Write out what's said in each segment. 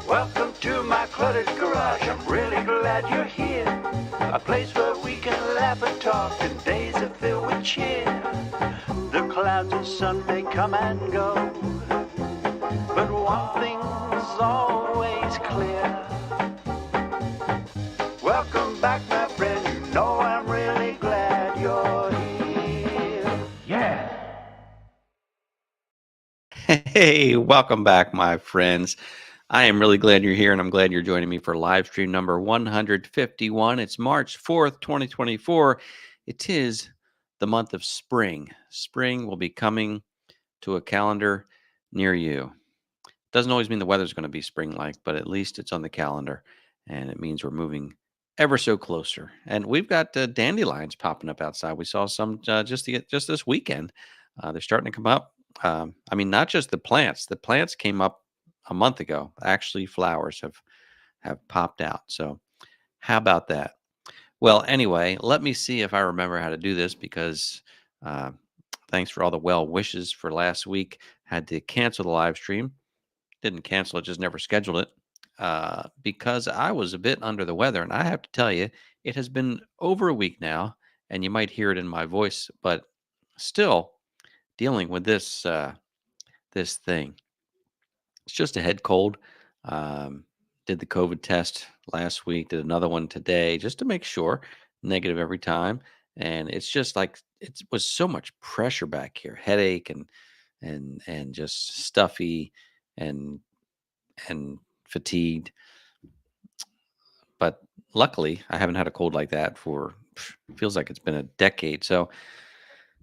Welcome to my cluttered garage. I'm really glad you're here. A place where we can laugh and talk and days are filled with cheer. The clouds and sun may come and go, but one thing's always clear. Welcome back, my friend. You know I'm really glad you're here. Yeah. Hey, welcome back, my friends. I am really glad you're here, and I'm glad you're joining me for live stream number 151. It's March 4th, 2024. It is the month of spring. Spring will be coming to a calendar near you. Doesn't always mean the weather's going to be spring-like, but at least it's on the calendar, and it means we're moving ever so closer. And we've got dandelions popping up outside. We saw some just this weekend. They're starting to come up. I mean, not just the plants. The plants came up a month ago. Actually, flowers have popped out. So, how about that? Well, anyway, let me see if I remember how to do this because uh, thanks for all the well wishes for last week. Had to cancel the live stream. Didn't cancel it, just never scheduled it because I was a bit under the weather. And I have to tell you, it has been over a week now, and you might hear it in my voice, but still dealing with this thing. It's just a head cold. Um, did the COVID test last week, did another one today just to make sure, negative every time. And it's just like it was so much pressure back here, headache and just stuffy and and fatigued. But luckily, I haven't had a cold like that for feels like it's been a decade. So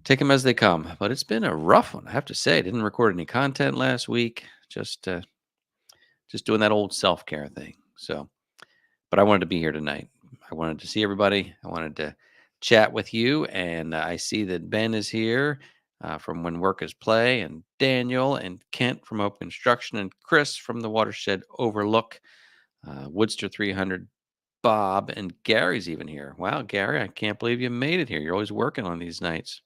take them as they come. But it's been a rough one, I have to say. I didn't record any content last week. Just doing that old self care thing. So, but I wanted to be here tonight. I wanted to see everybody. I wanted to chat with you. And I see that Ben is here from When Workers Play, and Daniel and Kent from Open Construction, and Chris from the Watershed Overlook, Woodster 300, Bob, and Gary's even here. Wow, Gary, I can't believe you made it here. You're always working on these nights.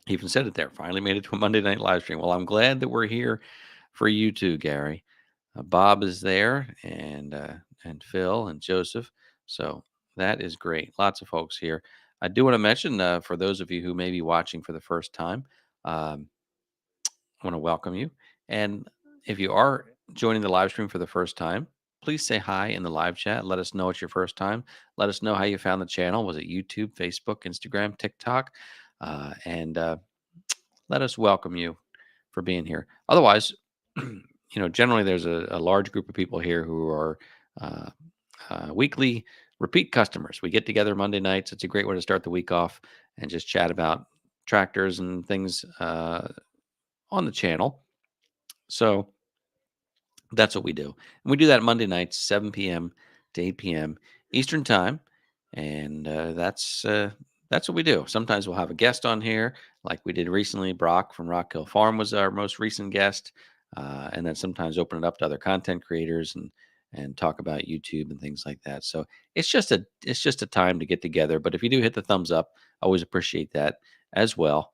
He even said it there. Finally made it to a Monday night live stream. Well, I'm glad that we're here for you too, Gary. Bob is there, and Phil and Joseph. So that is great. Lots of folks here. I do want to mention for those of you who may be watching for the first time, um, I want to welcome you. And if you are joining the live stream for the first time, please say hi in the live chat. Let us know it's your first time. Let us know how you found the channel. Was it YouTube, Facebook, Instagram, TikTok? And let us welcome you for being here. Otherwise, generally there's a large group of people here who are uh, weekly repeat customers. We get together Monday nights. It's a great way to start the week off and just chat about tractors and things on the channel. So that's what we do. And we do that Monday nights, 7 p.m. to 8 p.m. Eastern time. And that's what we do. Sometimes we'll have a guest on here, like we did recently. Brock from Rock Hill Farm was our most recent guest. And then sometimes open it up to other content creators and talk about YouTube and things like that. So it's just a time to get together. But if you do hit the thumbs up, I always appreciate that as well,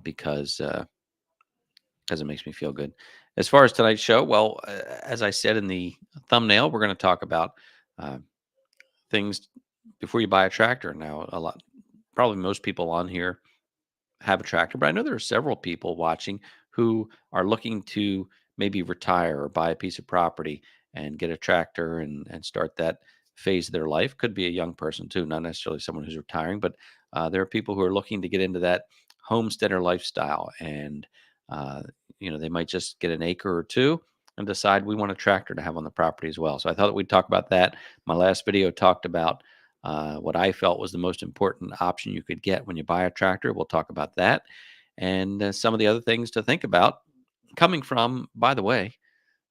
because it makes me feel good. As far as tonight's show, well, as I said in the thumbnail, we're going to talk about uh, things before you buy a tractor. Now, probably most people on here have a tractor, but I know there are several people watching who are looking to maybe retire or buy a piece of property and get a tractor and start that phase of their life. Could be a young person too, not necessarily someone who's retiring, but there are people who are looking to get into that homesteader lifestyle, and uh, they might just get an acre or two and decide we want a tractor to have on the property as well. So I thought that we'd talk about that. My last video talked about what I felt was the most important option you could get when you buy a tractor. We'll talk about that and some of the other things to think about. Coming from, by the way,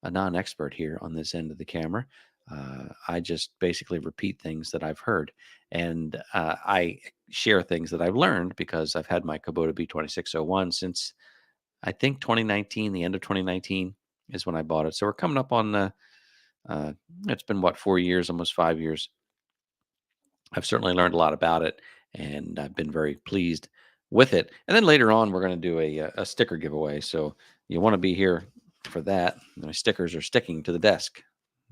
a non expert here on this end of the camera. I just basically repeat things that I've heard. And I share things that I've learned because I've had my Kubota B2601 since I think 2019. The end of 2019 is when I bought it. So we're coming up on it's been what, 4 years, almost 5 years. I've certainly learned a lot about it, and I've been very pleased with it. And then later on, we're going to do a sticker giveaway. So you want to be here for that. My stickers are sticking to the desk.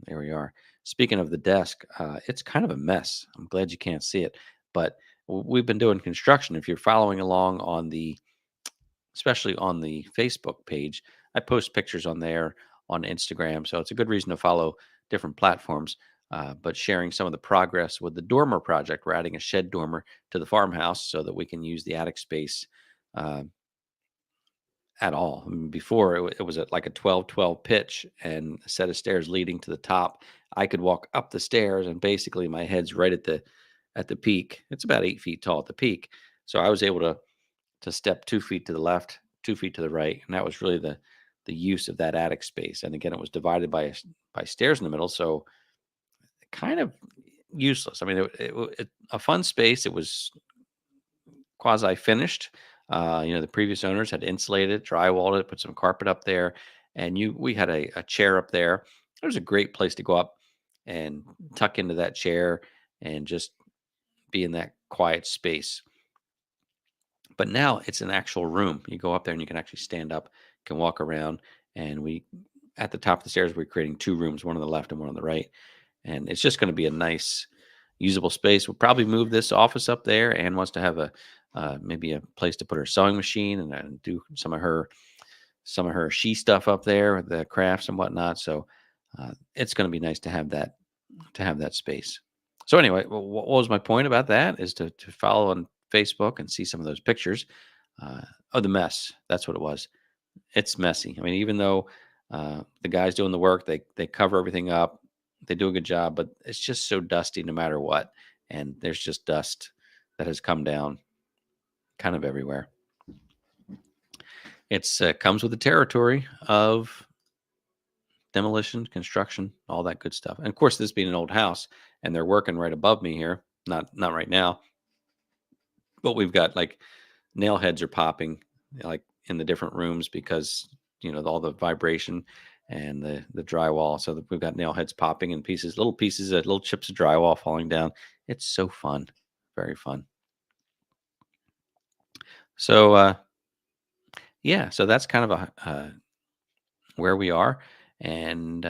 There we are. Speaking of the desk, it's kind of a mess. I'm glad you can't see it, but we've been doing construction. If you're following along on especially on the Facebook page, I post pictures on there, on Instagram, so it's a good reason to follow different platforms. But sharing some of the progress with the dormer project, we're adding a shed dormer to the farmhouse so that we can use the attic space uh, at all. I mean, before it was at like a 12-12 pitch and a set of stairs leading to the top. I could walk up the stairs and basically my head's right at the peak. It's about 8 feet tall at the peak. So I was able to step 2 feet to the left, 2 feet to the right. And that was really the use of that attic space. And again, it was divided by stairs in the middle. So kind of useless. I mean, a fun space. It was quasi finished. The previous owners had insulated it, drywalled it, put some carpet up there, and we had a chair up there. It was a great place to go up and tuck into that chair and just be in that quiet space. But now it's an actual room. You go up there and you can actually stand up, can walk around, and we at the top of the stairs we're creating two rooms, one on the left and one on the right, and it's just going to be a nice usable space. We'll probably move this office up there. Anne wants to have maybe a place to put her sewing machine and do some of her she stuff up there with the crafts and whatnot. So it's going to be nice to have that space. So anyway, what was my point about that is to follow on Facebook and see some of those pictures of the mess. That's what it was. It's messy. I mean, even though the guys doing the work, they cover everything up, they do a good job, but it's just so dusty no matter what. And there's just dust that has come down kind of everywhere. It's comes with the territory of demolition, construction, all that good stuff. And of course, this being an old house, and they're working right above me here. Not right now, but we've got like nail heads are popping like in the different rooms because all the vibration and the drywall. So that we've got nail heads popping and little pieces of little chips of drywall falling down. It's so fun, very fun. So yeah, so that's kind of where we are, and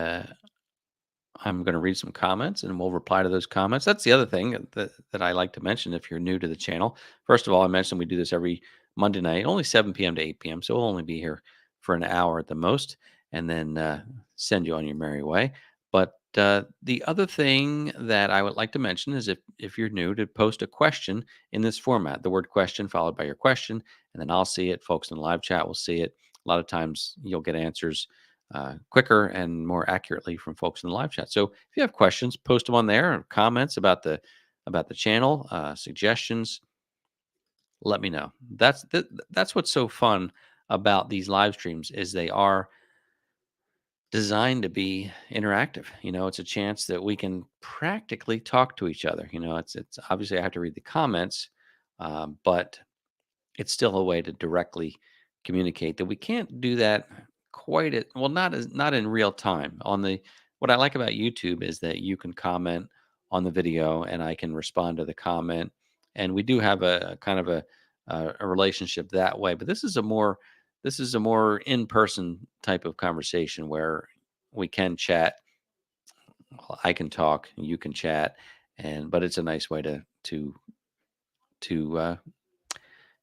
I'm going to read some comments and we'll reply to those comments. That's the other thing that I like to mention if you're new to the channel. First of all, I mentioned we do this every Monday night, only 7 p.m. to 8 p.m. So we'll only be here for an hour at the most and then send you on your merry way. But the other thing that I would like to mention is if you're new, to post a question in this format, the word question followed by your question, and then I'll see it. Folks in the live chat will see it. A lot of times you'll get answers quicker and more accurately from folks in the live chat. So if you have questions, post them on there, or comments about the channel, suggestions. Let me know. That's what's so fun about these live streams is they are designed to be interactive. It's a chance that we can practically talk to each other. It's obviously I have to read the comments, but it's still a way to directly communicate that we can't do that quite well, not in real time. What I like about YouTube is that you can comment on the video and I can respond to the comment, and we do have a kind of a relationship that way. But this is a more in-person type of conversation where we can chat. Well, I can talk, you can chat, but it's a nice way to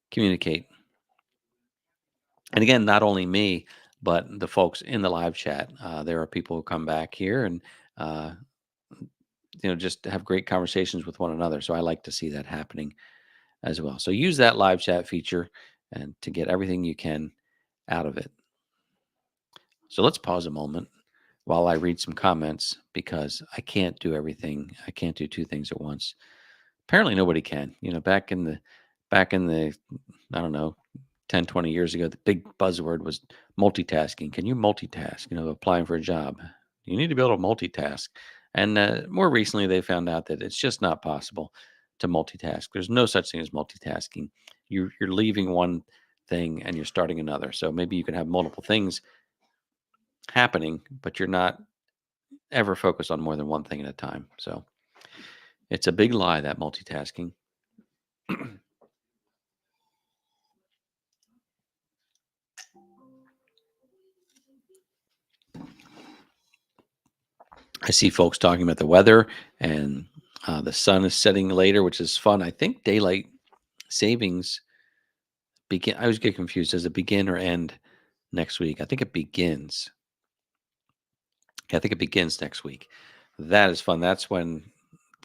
communicate. And again, not only me, but the folks in the live chat. There are people who come back here and uh, just have great conversations with one another. So I like to see that happening as well. So use that live chat feature and to get everything you can out of it. So let's pause a moment while I read some comments because I can't do everything. I can't do two things at once. Apparently nobody can. Back in the I don't know, 10, 20 years ago, the big buzzword was multitasking. Can you multitask? Applying for a job. You need to be able to multitask. And more recently, they found out that it's just not possible to multitask. There's no such thing as multitasking. You're leaving one thing and you're starting another. So maybe you can have multiple things happening, but you're not ever focused on more than one thing at a time. So it's a big lie, that multitasking. I see folks talking about the weather and the sun is setting later, which is fun. I think daylight savings begin. I always get confused. Does it begin or end next week? I think it begins. Yeah, I think it begins next week. That is fun. That's when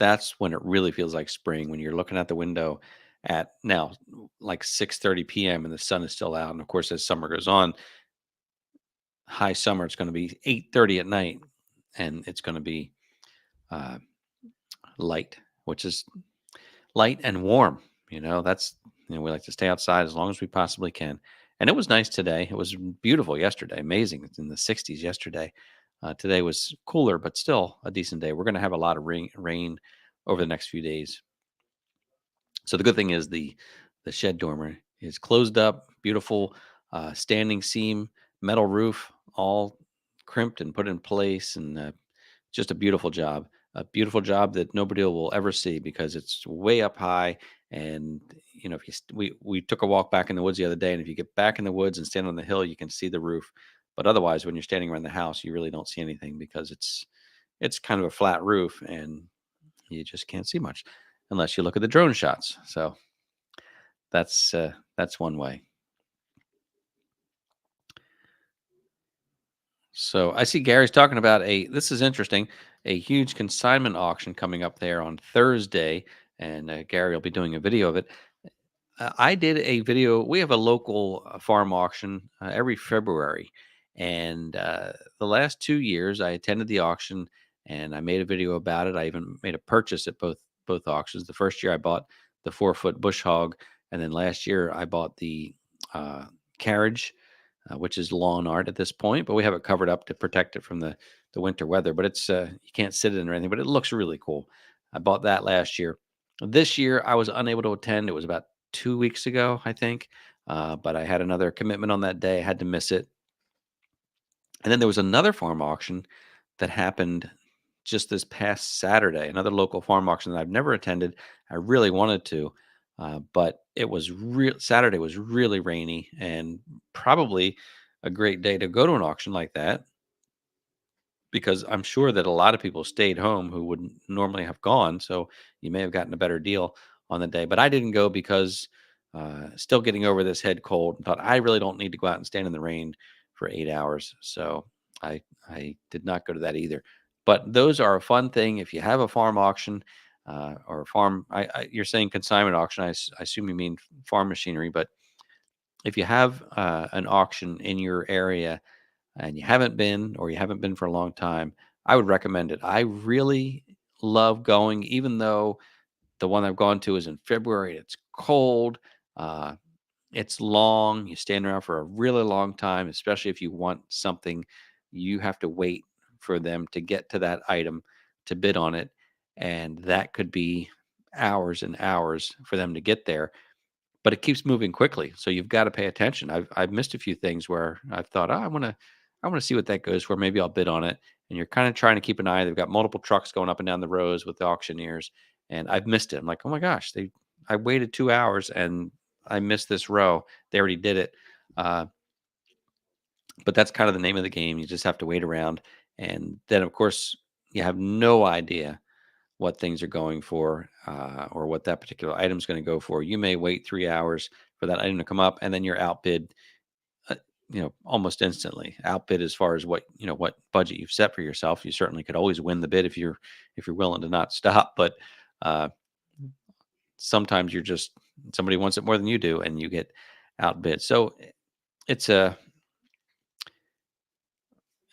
it really feels like spring, when you're looking out the window at now like 6:30 p.m. and the sun is still out. And of course, as summer goes on, high summer, it's going to be 8:30 at night, and it's going to be uh, light, which is light and warm. That's we like to stay outside as long as we possibly can. And it was nice today. It was beautiful yesterday. Amazing. It's in the 60s yesterday. Today was cooler, but still a decent day. We're going to have a lot of rain over the next few days. So the good thing is the shed dormer is closed up, beautiful standing seam, metal roof, all crimped and put in place, and just a beautiful job. A beautiful job that nobody will ever see because it's way up high. And if we took a walk back in the woods the other day, and if you get back in the woods and stand on the hill, you can see the roof. But otherwise, when you're standing around the house, you really don't see anything because it's kind of a flat roof, and you just can't see much unless you look at the drone shots. So that's one way. So I see Gary's talking about this is interesting, a huge consignment auction coming up there on Thursday, and Gary will be doing a video of it. I did a video. We have a local farm auction every February, and the last 2 years I attended the auction and I made a video about it. I even made a purchase at both auctions. The first year I bought the 4-foot bush hog, and then last year I bought the uh, carriage, which is lawn art at this point, but we have it covered up to protect it from the winter weather. But it's you can't sit in it or anything, but it looks really cool. I bought that last year. This year I was unable to attend. It was about 2 weeks ago, I think. But I had another commitment on that day. I had to miss it. And then there was another farm auction that happened just this past Saturday, another local farm auction that I've never attended. I really wanted to, but it was real. Saturday was really rainy and probably a great day to go to an auction like that because I'm sure that a lot of people stayed home who wouldn't normally have gone. So you may have gotten a better deal on the day. But I didn't go because still getting over this head cold and thought I really don't need to go out and stand in the rain for 8 hours. So I did not go to that either. But those are a fun thing. If you have a farm auction or a farm, you're saying consignment auction. I assume you mean farm machinery. But if you have an auction in your area, and you haven't been for a long time, I would recommend it. I really love going, even though the one I've gone to is in February. It's cold. Uh, it's long. You stand around for a really long time, especially if you want something. You have to wait for them to get to that item to bid on it. And that could be hours and hours for them to get there, but it keeps moving quickly. So you've got to pay attention. I've missed a few things where I've thought, oh, I want to see what that goes for. Maybe I'll bid on it. And you're kind of trying to keep an eye. They've got multiple trucks going up and down the rows with the auctioneers, and I've missed it. I'm like, oh my gosh, I waited 2 hours and I missed this row. They already did it. Uh, but that's kind of the name of the game. You just have to wait around, and then of course you have no idea what things are going for or what that particular item is going to go for. You may wait 3 hours for that item to come up, and then you're outbid, uh, almost instantly. Outbid as far as what budget you've set for yourself. You certainly could always win the bid if you're willing to not stop, but uh, sometimes you're just somebody wants it more than you do, and you get outbid. So it's a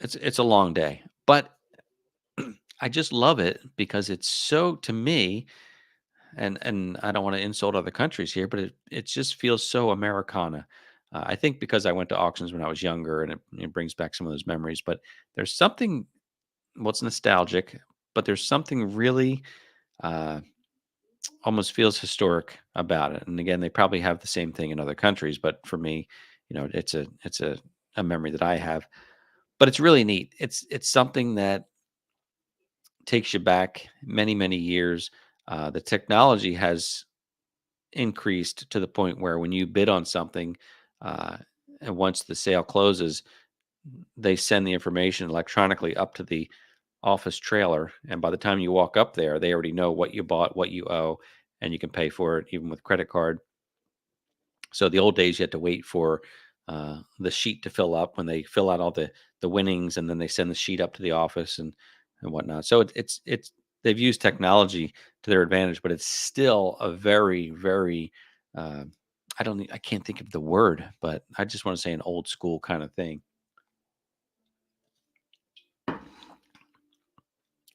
it's a long day, but I just love it because it's so to me. And I don't want to insult other countries here, but it just feels so Americana. I think because I went to auctions when I was younger, and it brings back some of those memories. But there's something what's nostalgic, but there's something really uh, almost feels historic about it. And again, they probably have the same thing in other countries, but for me, it's a memory that I have. But it's really neat. It's something that takes you back many many years. The technology has increased to the point where when you bid on something, uh, and once the sale closes, they send the information electronically up to the office trailer, and by the time you walk up there, they already know what you bought, what you owe, and you can pay for it even with credit card. So the old days, you had to wait for the sheet to fill up when they fill out all the winnings, and then they send the sheet up to the office and whatnot. So it's they've used technology to their advantage, but it's still a very uh, I can't think of the word, but I just want to say an old school kind of thing.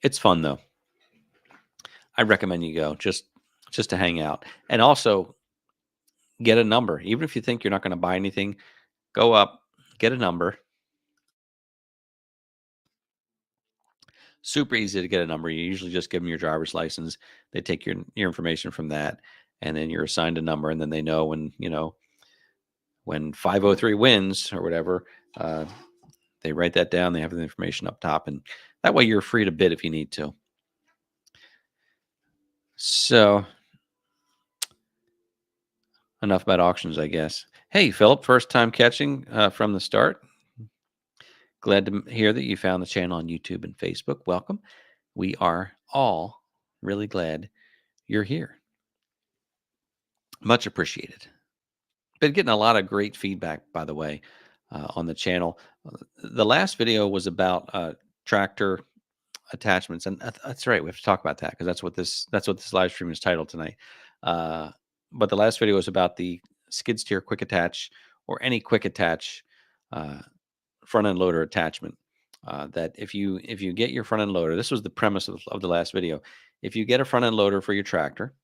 It's fun though. I recommend you go just to hang out, and also get a number. Even if you think you're not going to buy anything, go up, get a number. Super easy to get a number. You usually just give them your driver's license. They take your information from that, and then you're assigned a number, and then they know when 503 wins or whatever. They write that down. They have the information up top, and that way you're free to bid if you need to. So enough about auctions, I guess. Hey, Philip, first time catching from the start. Glad to hear that you found the channel on YouTube and Facebook. Welcome. We are all really glad you're here. Much appreciated. Been getting a lot of great feedback, by the way, on the channel. The last video was about tractor attachments, and that's right. We have to talk about that because that's what this live stream is titled tonight. Uh, but the last video was about the skid steer quick attach or any quick attach uh, front end loader attachment. That if you get your front end loader, this was the premise of the last video. If you get a front end loader for your tractor,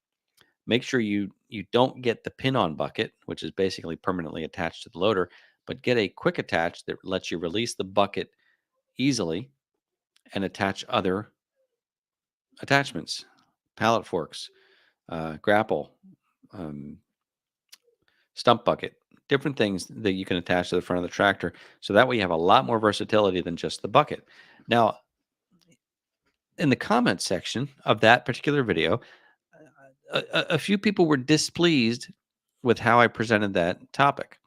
make sure you don't get the pin-on bucket, which is basically permanently attached to the loader, but get a quick attach that lets you release the bucket easily and attach other attachments, pallet forks, grapple, um, stump bucket, different things that you can attach to the front of the tractor. So that way you have a lot more versatility than just the bucket. Now, in the comment section of that particular video, a few people were displeased with how I presented that topic.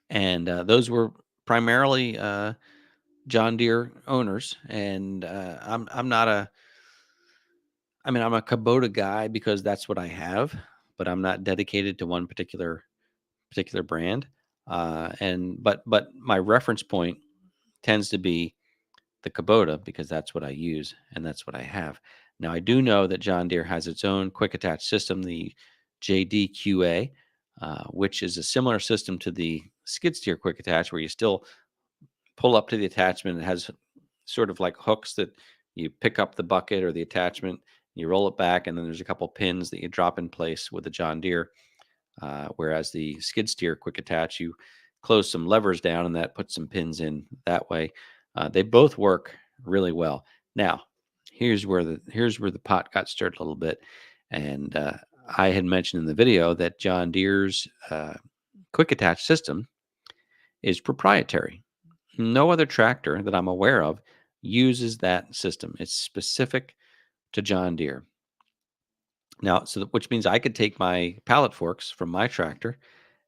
And those were primarily John Deere owners. And I'm not a, I mean, I'm a Kubota guy because that's what I have, but I'm not dedicated to one particular brand. But my reference point tends to be the Kubota because that's what I use and that's what I have. Now I do know that John Deere has its own quick attach system, the JDQA, which is a similar system to the skid steer quick attach, where you still pull up to the attachment. It has sort of like hooks that you pick up the bucket or the attachment, you roll it back, and then there's a couple pins that you drop in place with the John Deere. Whereas the skid steer quick attach, you close some levers down and that puts some pins in that way. They both work really well. Now, here's where the pot got stirred a little bit, and I had mentioned in the video that John Deere's quick attach system is proprietary. No other tractor that I'm aware of uses that system. It's specific to John Deere. Now, which means I could take my pallet forks from my tractor,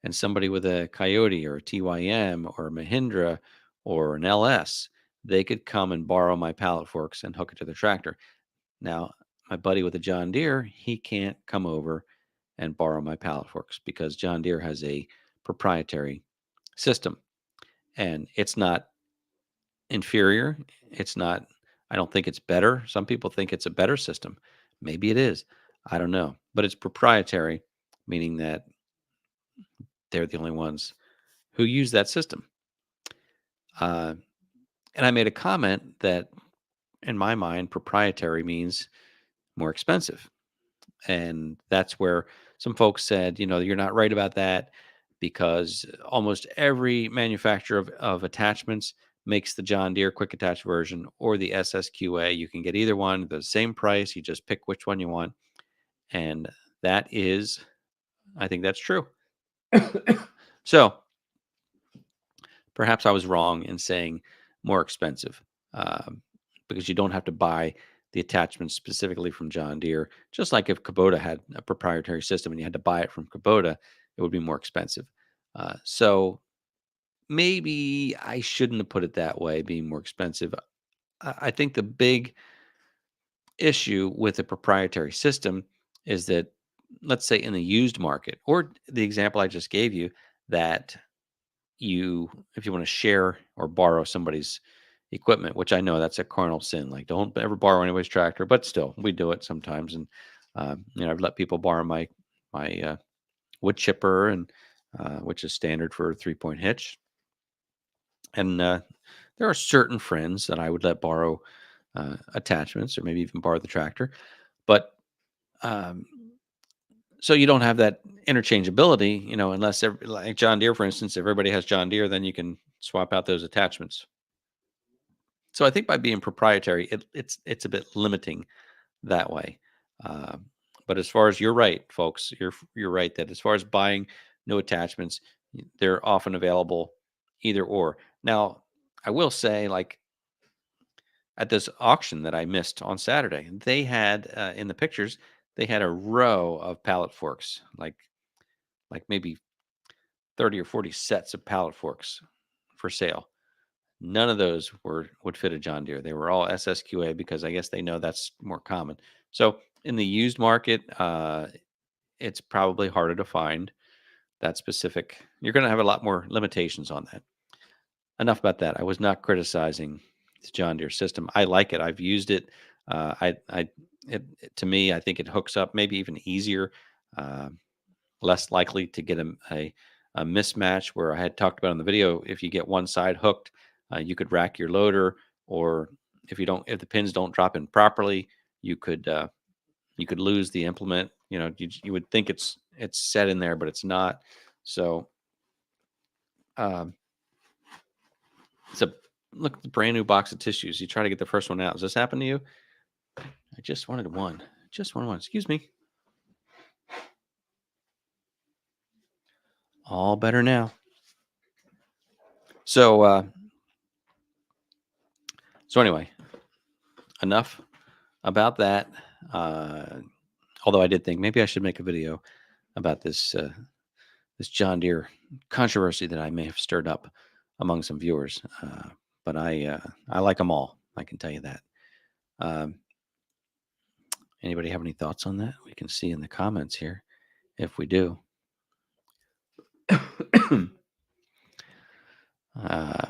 and somebody with a Coyote or a TYM or a Mahindra or an LS, they could come and borrow my pallet forks and hook it to the tractor. Now, my buddy with a John Deere, he can't come over and borrow my pallet forks because John Deere has a proprietary system, and it's not inferior. It's not, I don't think it's better. Some people think it's a better system. Maybe it is. I don't know. But it's proprietary, meaning that they're the only ones who use that system. And I made a comment that, in my mind, proprietary means more expensive. And that's where some folks said, you're not right about that because almost every manufacturer of attachments makes the John Deere quick attach version or the SSQA. You can get either one, the same price. You just pick which one you want. And that is, I think that's true. So perhaps I was wrong in saying more expensive, because you don't have to buy the attachments specifically from John Deere. Just like if Kubota had a proprietary system and you had to buy it from Kubota, it would be more expensive. So maybe I shouldn't have put it that way, being more expensive. I think the big issue with a proprietary system is that, let's say in the used market, or the example I just gave you, that if you want to share or borrow somebody's equipment, which I know that's a carnal sin, like don't ever borrow anybody's tractor, but still we do it sometimes. And I've let people borrow my wood chipper, and which is standard for a 3-point hitch. And there are certain friends that I would let borrow attachments, or maybe even borrow the tractor. But um, so you don't have that interchangeability, unless like John Deere, for instance, if everybody has John Deere, then you can swap out those attachments. So I think by being proprietary, it's a bit limiting that way. Um, but as far as, you're right, folks, you're right that as far as buying no attachments, they're often available either or. Now, I will say, like at this auction that I missed on Saturday, they had in the pictures, they had a row of pallet forks, like maybe 30 or 40 sets of pallet forks for sale. None of those would fit a John Deere. They were all SSQA, because I guess they know that's more common. So in the used market, it's probably harder to find that specific. You're going to have a lot more limitations on that. Enough about that. I was not criticizing the John Deere system. I like it. I've used it. To me, I think it hooks up maybe even easier, uh, less likely to get a mismatch, where I had talked about in the video. If you get one side hooked, you could rack your loader, or if the pins don't drop in properly, you could lose the implement. You would think it's set in there, but it's not. So, um, it's a look at the brand new box of tissues. You try to get the first one out. Does this happen to you? I just wanted one. Just wanted one. Excuse me. All better now. So, anyway, enough about that. Uh, Although I did think maybe I should make a video about this John Deere controversy that I may have stirred up among some viewers. But I like them all. I can tell you that. Um, Anybody have any thoughts on that? We can see in the comments here if we do.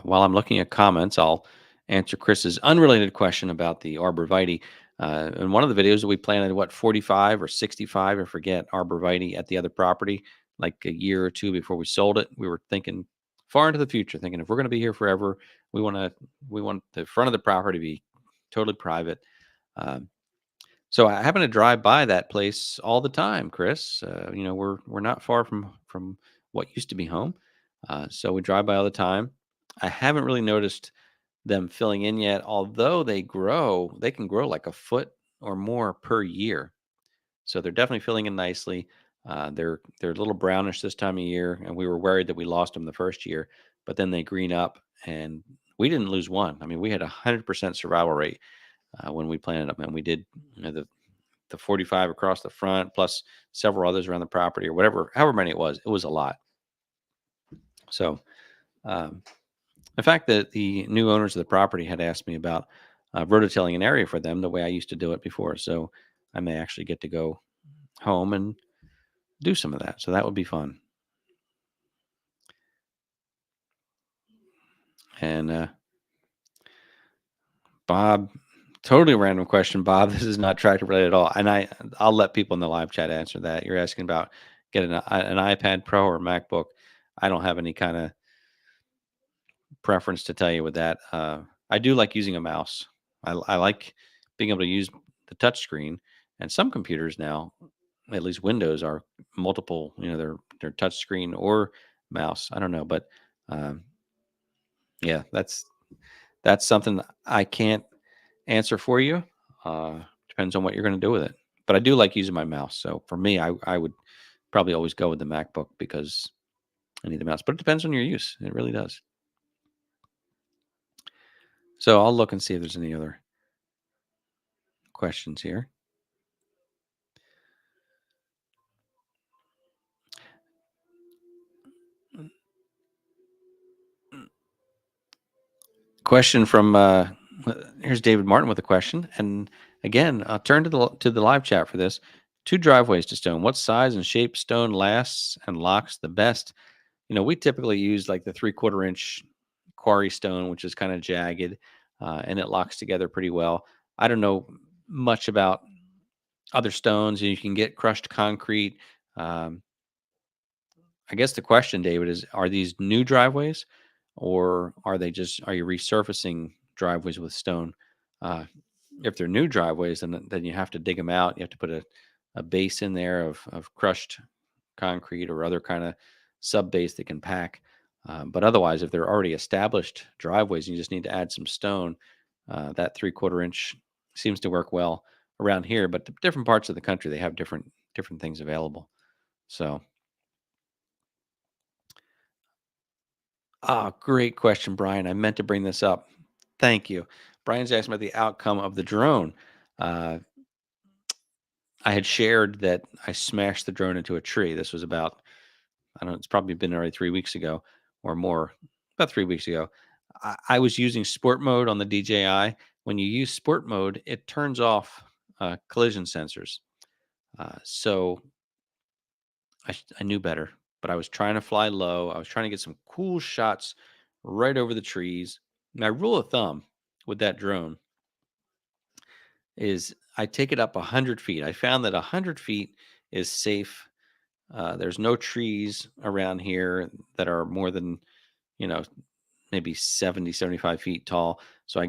While I'm looking at comments, I'll answer Chris's unrelated question about the arborvitae. In one of the videos, we planted 45 or 65, I forget, arborvitae at the other property, like a year or two before we sold it. We were thinking far into the future, thinking if we're going to be here forever, we want the front of the property to be totally private. Um, so I happen to drive by that place all the time, Chris. We're not far from what used to be home, so we drive by all the time. I haven't really noticed them filling in yet, although they can grow like a foot or more per year. So they're definitely filling in nicely. They're a little brownish this time of year, and we were worried that we lost them the first year, but then they green up, and we didn't lose one. I mean, we had 100% survival rate when we planted them, and we did the 45 across the front, plus several others around the property, or however many it was. It was a lot. So, the fact that the new owners of the property had asked me about rototilling an area for them the way I used to do it before. So I may actually get to go home and do some of that. So that would be fun. And Bob, totally random question, Bob. This is not tractor related at all. And I'll let people in the live chat answer that. You're asking about getting an iPad Pro or MacBook. I don't have any kind of preference to tell you with that. I do like using a mouse. I like being able to use the touch screen, and some computers now, at least Windows, are multiple. They're touch screen or mouse. I don't know, but um, yeah, that's something I can't answer for you. Depends on what you're going to do with it. But I do like using my mouse. So for me, I would probably always go with the MacBook because I need the mouse. But it depends on your use. It really does. So I'll look and see if there's any other questions here. Question from Here's David Martin with a question. And again, I'll turn to the live chat for this. 2 driveways to stone. What size and shape stone lasts and locks the best? We typically use like the 3/4 inch quarry stone, which is kind of jagged, and it locks together pretty well. I don't know much about other stones. You can get crushed concrete. Um, I guess the question, David, is: are these new driveways, or are you resurfacing driveways with stone? Uh, if they're new driveways, then you have to dig them out. You have to put a base in there of crushed concrete or other kind of sub base that can pack. But otherwise, if they're already established driveways, and you just need to add some stone. That 3/4 inch seems to work well around here, but the different parts of the country, they have different things available. So, great question, Brian. I meant to bring this up. Thank you. Brian's asking about the outcome of the drone. Uh, I had shared that I smashed the drone into a tree. This was about, I don't know, it's probably been already 3 weeks ago or more, about 3 weeks ago. I was using sport mode on the DJI. When you use sport mode, it turns off collision sensors. So I knew better, but I was trying to fly low. I was trying to get some cool shots right over the trees. My rule of thumb with that drone is I take it up 100 feet. I found that 100 feet is safe. There's no trees around here that are more than, you know, maybe 70, 75 feet tall. So I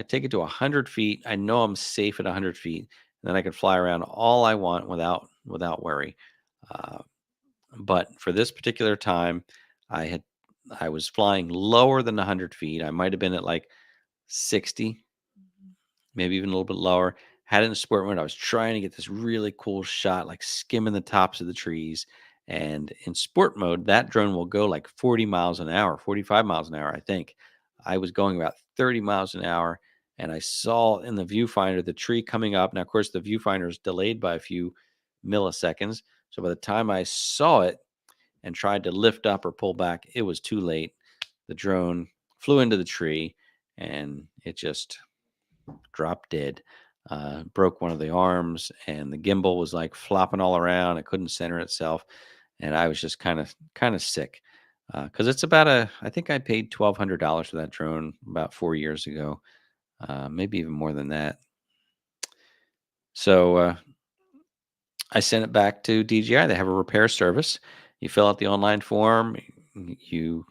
take it to 100 feet. I know I'm safe at 100 feet. And then I can fly around all I want without worry. Uh, but for this particular time, I had I was flying lower than 100 feet. I might have been at like 60, maybe even a little bit lower. Had it in sport mode. I was trying to get this really cool shot, like skimming the tops of the trees. And in sport mode, that drone will go like 40 miles an hour, 45 miles an hour, I think. I was going about 30 miles an hour, and I saw in the viewfinder the tree coming up. Now, of course, the viewfinder is delayed by a few milliseconds. So by the time I saw it and tried to lift up or pull back, it was too late. The drone flew into the tree, and it just dropped dead. Broke one of the arms, and the gimbal was like flopping all around. It couldn't center itself, and I was just kind of sick because it's about I think I paid $1,200 for that drone about 4 years ago, maybe even more than that. So I sent it back to DJI. They have a repair service. You fill out the online form. You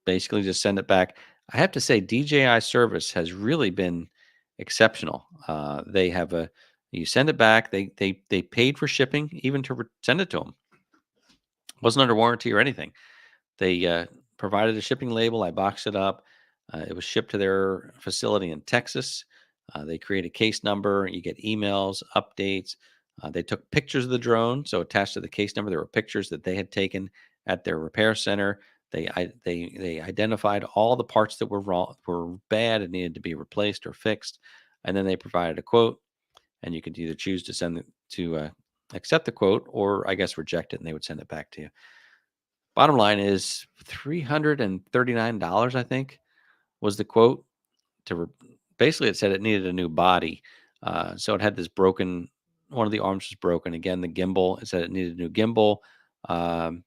basically just send it back. I have to say, DJI service has really been exceptional. They have you send it back. They paid for shipping, even to send it to them. Wasn't under warranty or anything. They provided a shipping label. I boxed it up. It was shipped to their facility in Texas. They create a case number. You get emails, updates. They took pictures of the drone. So attached to the case number, there were pictures that they had taken at their repair center. They identified all the parts that were wrong, were bad, and needed to be replaced or fixed, and then they provided a quote. And you could either choose to send it to accept the quote, or I guess reject it, and they would send it back to you. Bottom line is $339, I think, was the quote. Basically, it said it needed a new body. So it had this broken, one of the arms was broken. Again, the gimbal, it said it needed a new gimbal um,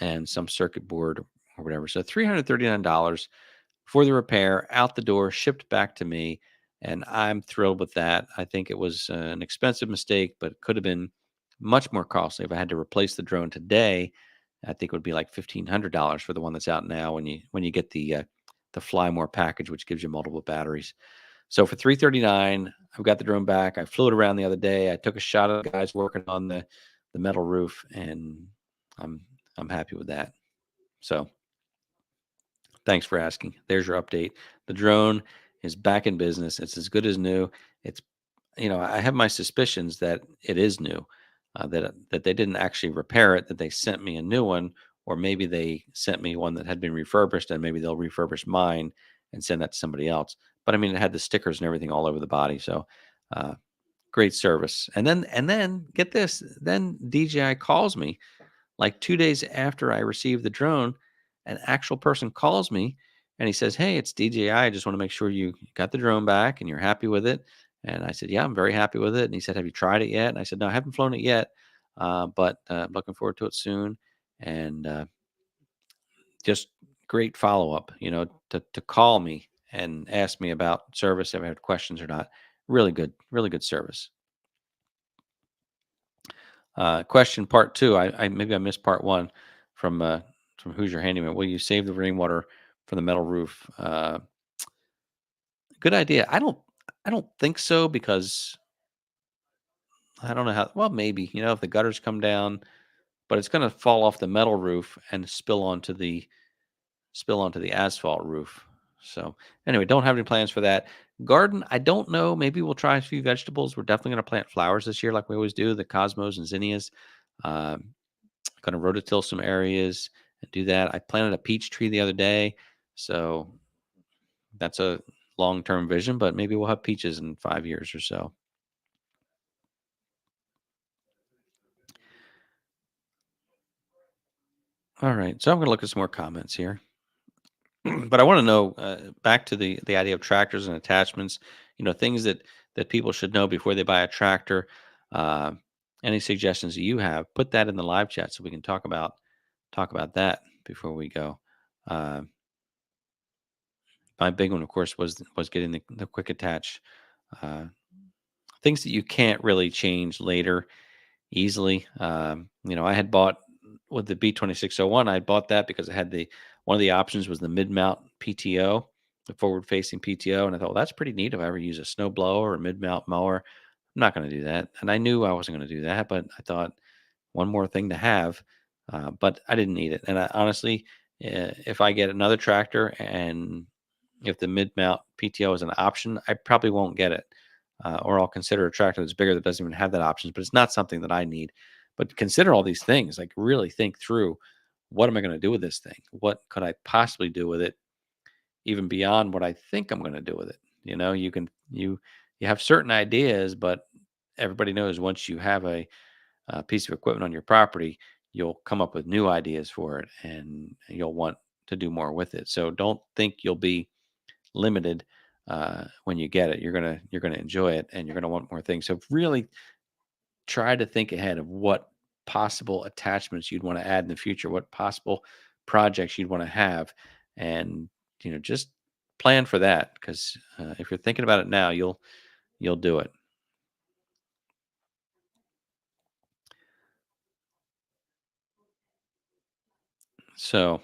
and some circuit board or whatever. So $339 for the repair, out the door, shipped back to me. And I'm thrilled with that. I think it was an expensive mistake, but it could have been much more costly if I had to replace the drone today. I think it would be like $1,500 for the one that's out now when you get the Fly More package, which gives you multiple batteries. So for $339, I've got the drone back. I flew it around the other day. I took a shot of the guys working on the metal roof, and I'm happy with that. So thanks for asking. There's your update. The drone is back in business. It's as good as new. It's, I have my suspicions that it is new, that they didn't actually repair it, that they sent me a new one, or maybe they sent me one that had been refurbished, and maybe they'll refurbish mine and send that to somebody else. But I mean, it had the stickers and everything all over the body. So uh, great service. And then get this, then DJI calls me like 2 days after I received the drone. An actual person calls me And he says, "Hey, it's DJI. I just want to make sure you got the drone back and you're happy with it." And I said, "Yeah, I'm very happy with it." And he said, "Have you tried it yet?" And I said, "No, I haven't flown it yet, but I'm looking forward to it soon." And just great follow up, to call me and ask me about service if I had questions or not. Really good service. Question part two. I maybe I missed part one from Who's Your Handyman. Will you save the rainwater from the metal roof? Good idea. I don't think so because I don't know how. Well, maybe if the gutters come down, but it's going to fall off the metal roof and spill onto the asphalt roof. So anyway, don't have any plans for that. Garden, I don't know. Maybe we'll try a few vegetables. We're definitely going to plant flowers this year, like we always do, the cosmos and zinnias. Um, going to rototill some areas and do that. I planted a peach tree the other day, so that's a long-term vision. But maybe we'll have peaches in 5 years or so. All right, so I'm going to look at some more comments here. But I want to know, back to the idea of tractors and attachments. Things that people should know before they buy a tractor. Uh, any suggestions that you have? Put that in the live chat so we can talk about that before we go. Uh, my big one, of course, was getting the quick attach. Uh, Things that you can't really change later easily. I had bought with the B2601. I had bought that because I had the one of the options was the mid mount PTO, the forward facing PTO, and I thought, well, that's pretty neat. If I ever use a snow blower or mid mount mower, I'm not going to do that, and I knew I wasn't going to do that, but I thought one more thing to have, but I didn't need it. And I honestly, if I get another tractor and if the mid mount PTO is an option, I probably won't get it, or I'll consider a tractor that's bigger that doesn't even have that option. But it's not something that I need. But consider all these things. Like really think through, what am I going to do with this thing? What could I possibly do with it, even beyond what I think I'm going to do with it? You have certain ideas, but everybody knows once you have a piece of equipment on your property, you'll come up with new ideas for it, and you'll want to do more with it. So don't think you'll be limited when you get it. You're gonna enjoy it, and you're gonna want more things. So really try to think ahead of what possible attachments you'd want to add in the future, what possible projects you'd want to have, and just plan for that. Because if you're thinking about it now, you'll do it. So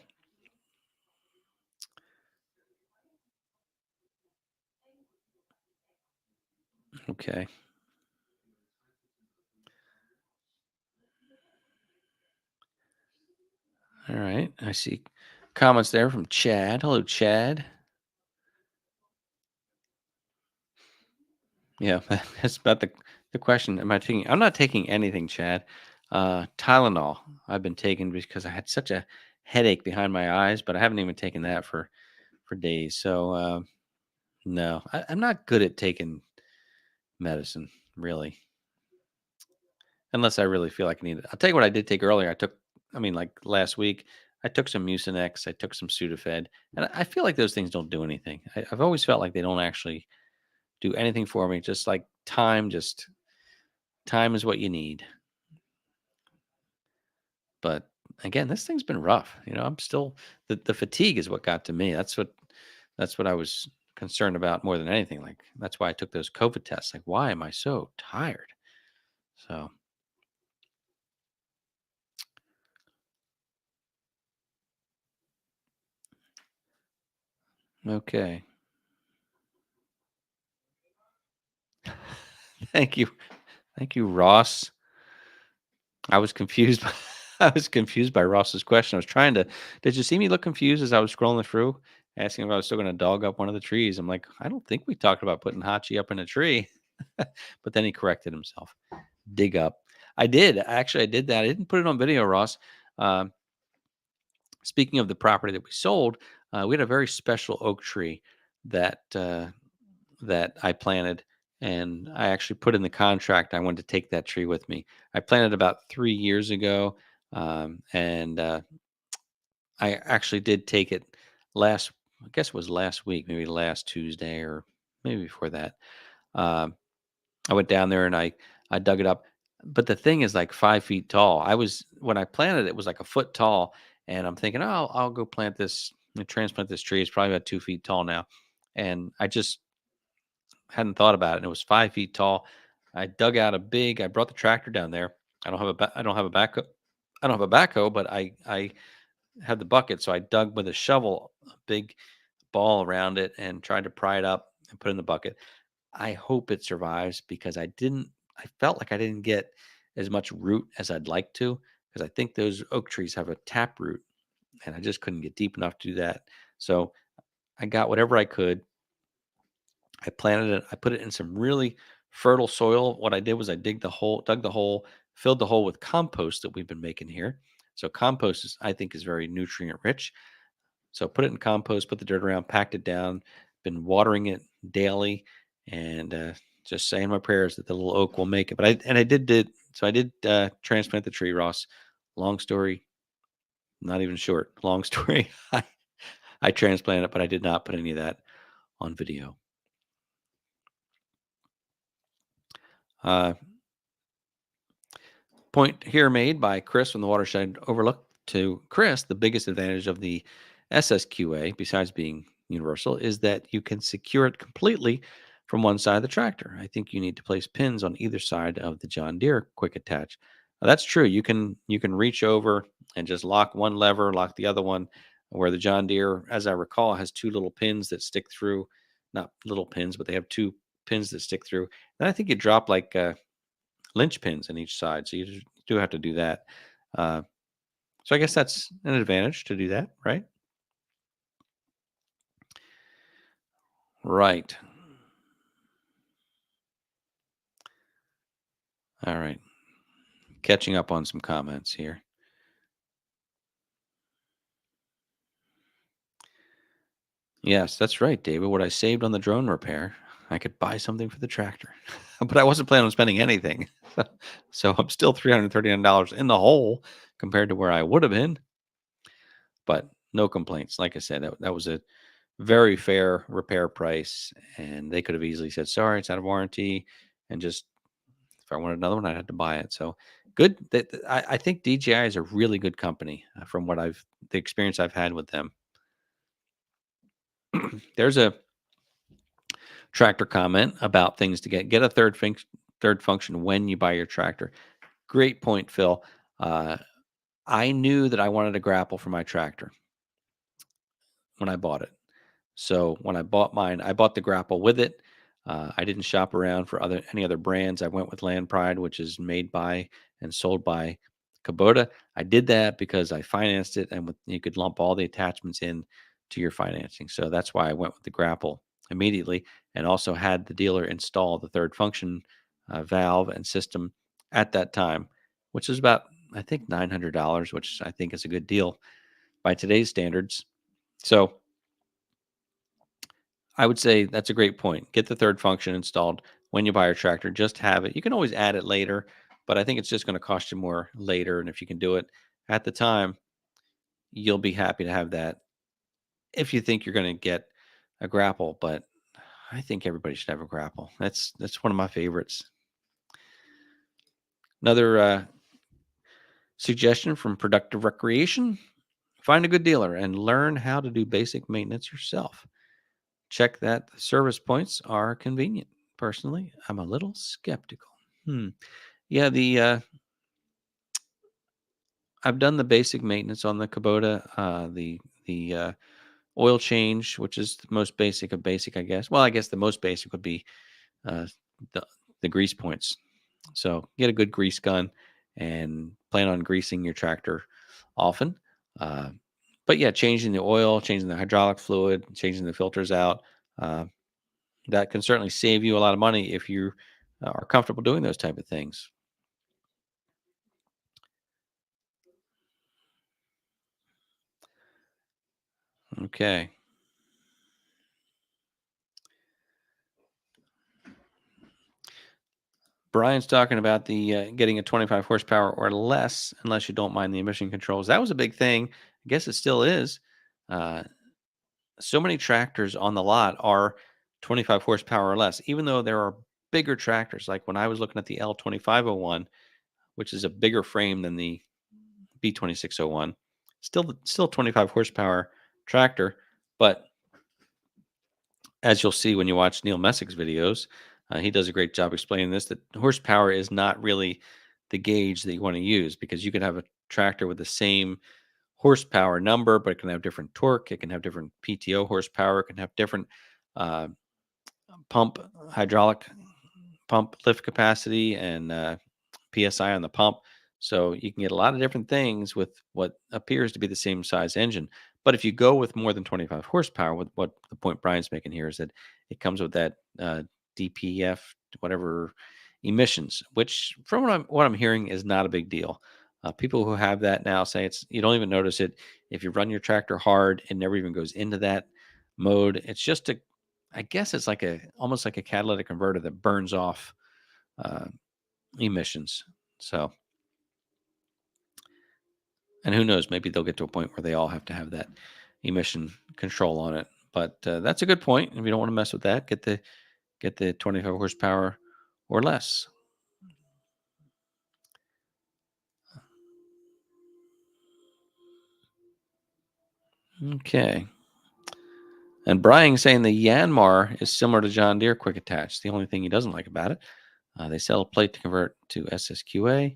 okay, all right. I see comments there from Chad. Hello, Chad. Yeah, that's about the question. Am I taking? I'm not taking anything, Chad. Tylenol. I've been taking because I had such a headache behind my eyes, but I haven't even taken that for days. So no, I'm not good at taking medicine, really, unless I really feel like I need it. I'll tell you what I did take earlier. I mean, like last week, I took some Mucinex, I took some Sudafed, and I feel like those things don't do anything. I've always felt like they don't actually do anything for me. Just like time is what you need. But again, this thing's been rough. I'm still the fatigue is what got to me. That's what I was concerned about more than anything. Like that's why I took those COVID tests. Like, why am I so tired? So okay. Thank you. Thank you, Ross. I was confused. I was confused by Ross's question. I was trying to. Did you see me look confused as I was scrolling through, asking if I was still going to dog up one of the trees? I'm like, I don't think we talked about putting Hachi up in a tree. But then he corrected himself. Dig up. I did. Actually, I did that. I didn't put it on video, Ross. Um, Speaking of the property that we sold, we had a very special oak tree that I planted, and I actually put in the contract I wanted to take that tree with me. I planted about 3 years ago, and I actually did take it last. I guess it was last week, maybe last Tuesday or maybe before that. Um, I went down there and I dug it up. But the thing is like 5 feet tall. When I planted it, it was like a foot tall. And I'm thinking, oh, I'll go plant this, transplant this tree. It's probably about 2 feet tall now. And I just hadn't thought about it. And it was 5 feet tall. I brought the tractor down there. I don't have a backhoe. I don't have a backhoe, but I had the bucket. So I dug with a shovel a big ball around it and tried to pry it up and put it in the bucket. I hope it survives because I felt like I didn't get as much root as I'd like to because I think those oak trees have a tap root and I just couldn't get deep enough to do that. So I got whatever I could. I planted it. I put it in some really fertile soil. What I did was I dug the hole, filled the hole with compost that we've been making here. So compost I think is very nutrient rich. So put it in compost, put the dirt around, packed it down, been watering it daily, and just saying my prayers that the little oak will make it. I did transplant the tree, Ross. Long story, not even short. Long story. I transplanted it, but I did not put any of that on video. Uh, Point here made by Chris from the Watershed Overlook. To Chris, the biggest advantage of the SSQA, besides being universal, is that you can secure it completely from one side of the tractor. I think you need to place pins on either side of the John Deere quick attach. Now, that's true. You can reach over and just lock one lever, lock the other one, where the John Deere, as I recall, has two little pins that stick through, not little pins, but they have two pins that stick through. And I think you drop like linchpins in each side, so you do have to do that. Uh, so I guess that's an advantage to do that, right? Right. All right. Catching up on some comments here. Yes, that's right, David. What I saved on the drone repair, I could buy something for the tractor, but I wasn't planning on spending anything. So I'm still $339 in the hole compared to where I would have been, but no complaints. Like I said, that was a very fair repair price, and they could have easily said, sorry, it's out of warranty, and just if I wanted another one, I'd have to buy it. So good. I think DJI is a really good company from the experience I've had with them. There's a tractor comment about things to get a third function when you buy your tractor. Great point, Phil. Uh, I knew that I wanted a grapple for my tractor when I bought it. So when I bought mine, I bought the grapple with it. I didn't shop around for any other brands. I went with Land Pride, which is made by and sold by Kubota. I did that because I financed it, and you could lump all the attachments in to your financing. So that's why I went with the grapple immediately, and also had the dealer install the third function valve and system at that time, which is about I think $900, which I think is a good deal by today's standards. So I would say that's a great point. Get the third function installed when you buy your tractor. Just have it. You can always add it later, but I think it's just going to cost you more later. And if you can do it at the time, you'll be happy to have that if you think you're going to get a grapple. But I think everybody should have a grapple. That's one of my favorites. Another suggestion from Productive Recreation: find a good dealer and learn how to do basic maintenance yourself. Check that the service points are convenient. Personally, I'm a little skeptical. Yeah, the I've done the basic maintenance on the Kubota, the oil change, which is the most basic of basic, I guess. Well, I guess the most basic would be uh, the the grease points. So get a good grease gun and plan on greasing your tractor often. Uh, but yeah, changing the oil, changing the hydraulic fluid, changing the filters out. Uh, that can certainly save you a lot of money if you are comfortable doing those type of things. Okay. Brian's talking about the getting a 25 horsepower or less, unless you don't mind the emission controls. That was a big thing. I guess it still is. Uh, so many tractors on the lot are 25 horsepower or less, even though there are bigger tractors. Like when I was looking at the L2501, which is a bigger frame than the B2601, still 25 horsepower tractor, but as you'll see when you watch Neil Messig's videos, he does a great job explaining this, that horsepower is not really the gauge that you want to use, because you can have a tractor with the same horsepower number, but it can have different torque. It can have different PTO horsepower. It can have different uh, pump, hydraulic pump lift capacity, and PSI on the pump. So you can get a lot of different things with what appears to be the same size engine. But if you go with more than 25 horsepower, with what the point Brian's making here is that it comes with that DPF, whatever emissions, which from what I'm hearing is not a big deal. People who have that now say you don't even notice it. If you run your tractor hard, it never even goes into that mode. It's just I guess it's like almost like a catalytic converter that burns off uh, emissions. So, and who knows, maybe they'll get to a point where they all have to have that emission control on it. But that's a good point. If you don't want to mess with that, get the 25 horsepower or less. Okay. And Brian saying the Yanmar is similar to John Deere quick attach. The only thing he doesn't like about it, they sell a plate to convert to SSQA,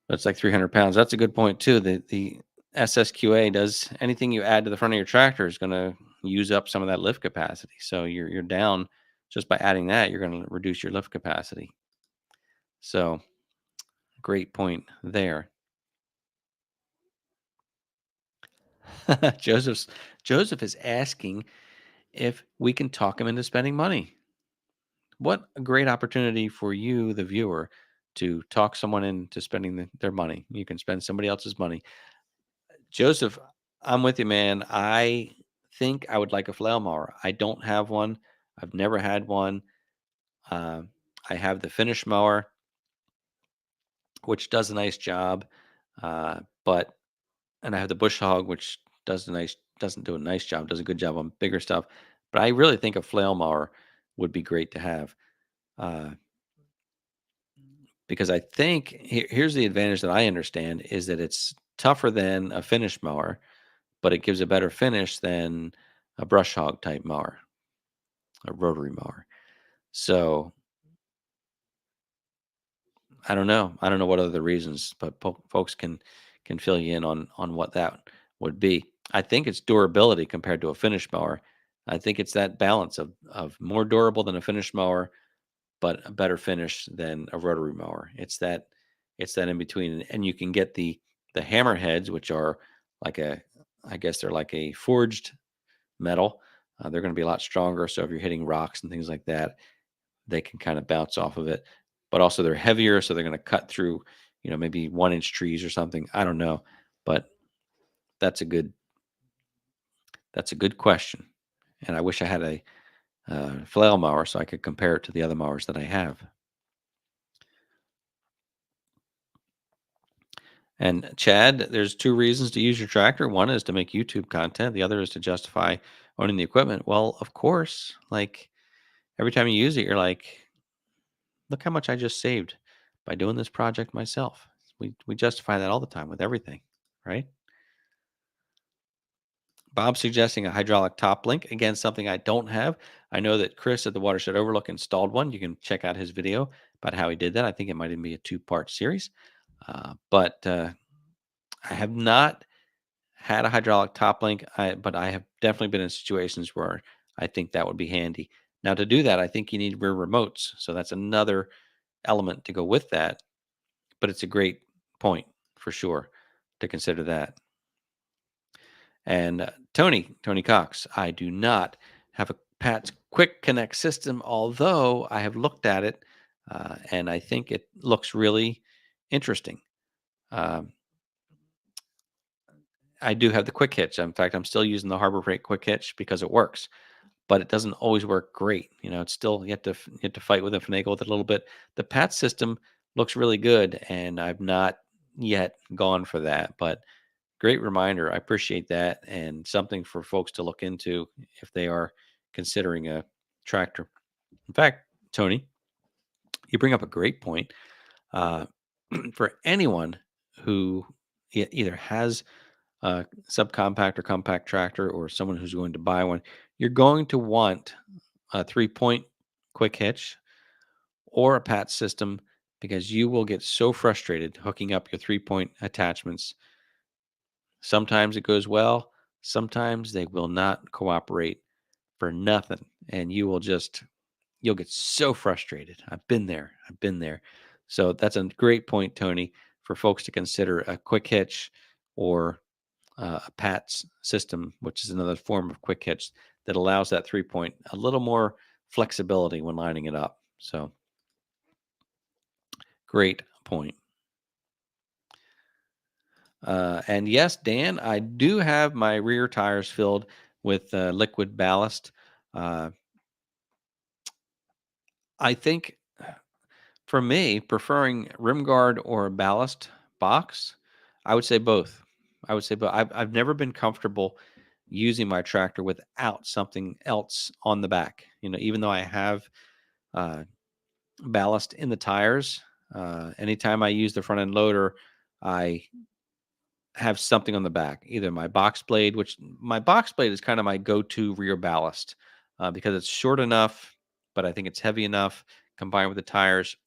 but it's like 300 pounds. That's a good point too. The SSQA does anything you add to the front of your tractor is going to use up some of that lift capacity. So you're down just by adding that. You're going to reduce your lift capacity. So great point there. Joseph is asking if we can talk him into spending money. What a great opportunity for you, the viewer, to talk someone into spending their money. You can spend somebody else's money. Joseph, I'm with you, man. I think I would like a flail mower. I don't have one. I've never had one. Uh, I have the finish mower, which does a nice job, but and I have the bush hog, which doesn't do a nice job, does a good job on bigger stuff. But I really think a flail mower would be great to have. Uh, because I think here's the advantage that I understand is that it's tougher than a finish mower, but it gives a better finish than a brush hog type mower, a rotary mower. So I don't know. I don't know what other reasons, but folks can fill you in on what that would be. I think it's durability compared to a finish mower. I think it's that balance of more durable than a finish mower, but a better finish than a rotary mower. It's that in between, and you can get the hammerheads, which are like I guess they're like a forged metal. They're going to be a lot stronger. So if you're hitting rocks and things like that, they can kind of bounce off of it. But also they're heavier, so they're going to cut through, maybe 1-inch trees or something. I don't know, but that's a good that's a good question, and I wish I had a flail mower so I could compare it to the other mowers that I have. And Chad, there's two reasons to use your tractor. One is to make YouTube content. The other is to justify owning the equipment. Well, of course, like every time you use it, you're like, look how much I just saved by doing this project myself. We justify that all the time with everything, right? Bob suggesting a hydraulic top link. Again, something I don't have. I know that Chris at the Watershed Overlook installed one. You can check out his video about how he did that. I think it might even be a two-part series. But I have not had a hydraulic top link, but I have definitely been in situations where I think that would be handy. Now, to do that, I think you need rear remotes. So that's another element to go with that. But it's a great point for sure to consider that. And Tony Cox, I do not have a Pat's Quick Connect system, although I have looked at it and I think it looks really interesting. Um, I do have the quick hitch. In fact, I'm still using the Harbor Freight quick hitch because it works, but it doesn't always work great. It's still you have to fight with it, finagle with it a little bit. The Pat system looks really good, and I've not yet gone for that, but Great reminder. I appreciate that, and something for folks to look into if they are considering a tractor. In fact, Tony, you bring up a great point. Uh, for anyone who either has a subcompact or compact tractor, or someone who's going to buy one, you're going to want a 3-point quick hitch or a pat system, because you will get so frustrated hooking up your 3-point attachments. Sometimes it goes well, sometimes they will not cooperate for nothing, and you'll get so frustrated. I've been there. I've been there. So that's a great point, Tony, for folks to consider a quick hitch or a PATS system, which is another form of quick hitch that allows that 3-point a little more flexibility when lining it up. So great point. And yes, Dan, I do have my rear tires filled with liquid ballast. Uh, I think for me, preferring rim guard or a ballast box, I would say both. I would say, but I've never been comfortable using my tractor without something else on the back. Even though I have uh, ballast in the tires, anytime I use the front end loader, I have something on the back, either my box blade, which my box blade is kind of my go-to rear ballast because it's short enough, but I think it's heavy enough combined with the tires,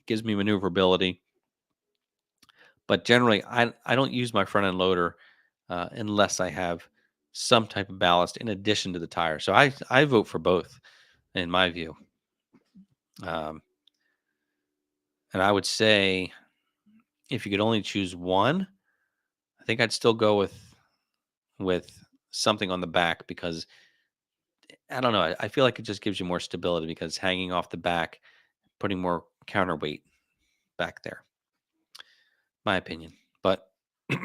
gives me maneuverability. But generally, I don't use my front end loader unless I have some type of ballast in addition to the tire. So I vote for both in my view. Um, and I would say if you could only choose one, I think I'd still go with something on the back, because I don't know. I feel like it just gives you more stability because hanging off the back, putting more counterweight back there. My opinion. But yeah,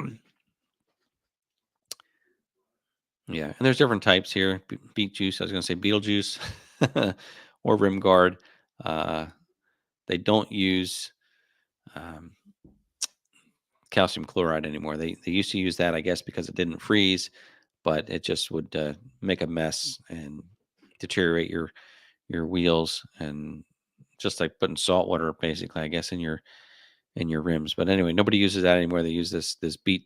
and there's different types here. Beet juice. I was going to say Beetlejuice or rim guard. Uh, they don't use um, calcium chloride anymore. They used to use that, I guess, because it didn't freeze, but it just would make a mess and deteriorate your wheels, and just like putting salt water, basically, I guess, in your rims. But anyway, nobody uses that anymore. They use this beet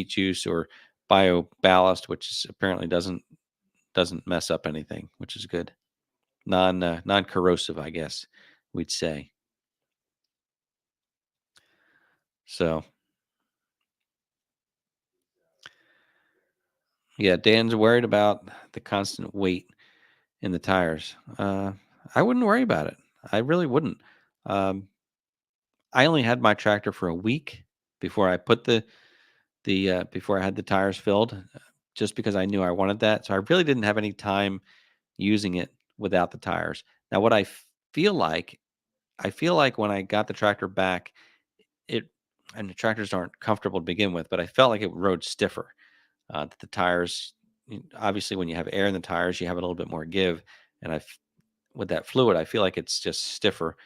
juice or bio ballast, which apparently doesn't mess up anything, which is good. Non corrosive, I guess we'd say. So yeah, Dan's worried about the constant weight in the tires. I wouldn't worry about it. I really wouldn't. Um, I only had my tractor for a week before I put the before I had the tires filled, just because I knew I wanted that. So I really didn't have any time using it without the tires. Now, what I feel like when I got the tractor back, it and the tractors aren't comfortable to begin with, but I felt like it rode stiffer. That the tires, obviously, when you have air in the tires, you have a little bit more give, and with that fluid, I feel like it's just stiffer.